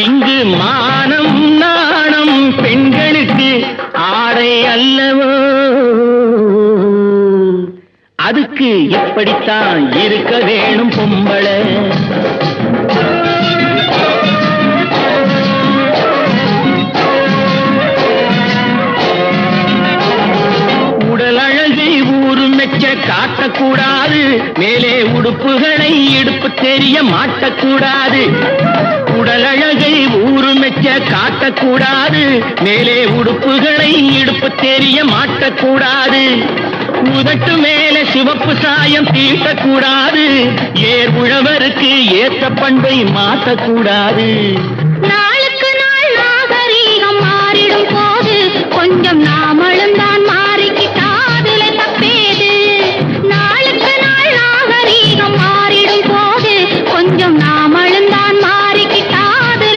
இங்கு மானம் நாணம் பெண்களுக்கு ஆடை அல்லவோ, அதுக்கு எப்படித்தான் இருக்க வேணும் பொம்பளை. உடல் அழகை ஊரு மெச்ச காட்டக்கூடாது, மேலே உடுப்புகளை இடுப்பு தெரிய மாட்டக்கூடாது. உடல் அழகை ஊரு மெச்ச காட்டக்கூடாது, மேலே உடுப்புகளை இடுப்பு தெரிய மாட்டக்கூடாது. உதட்டு மேல சிவப்பு சாயம் தீட்டக்கூடாது, ஏர் உழவருக்கு ஏற்ற பண்பை மாற்றக்கூடாது.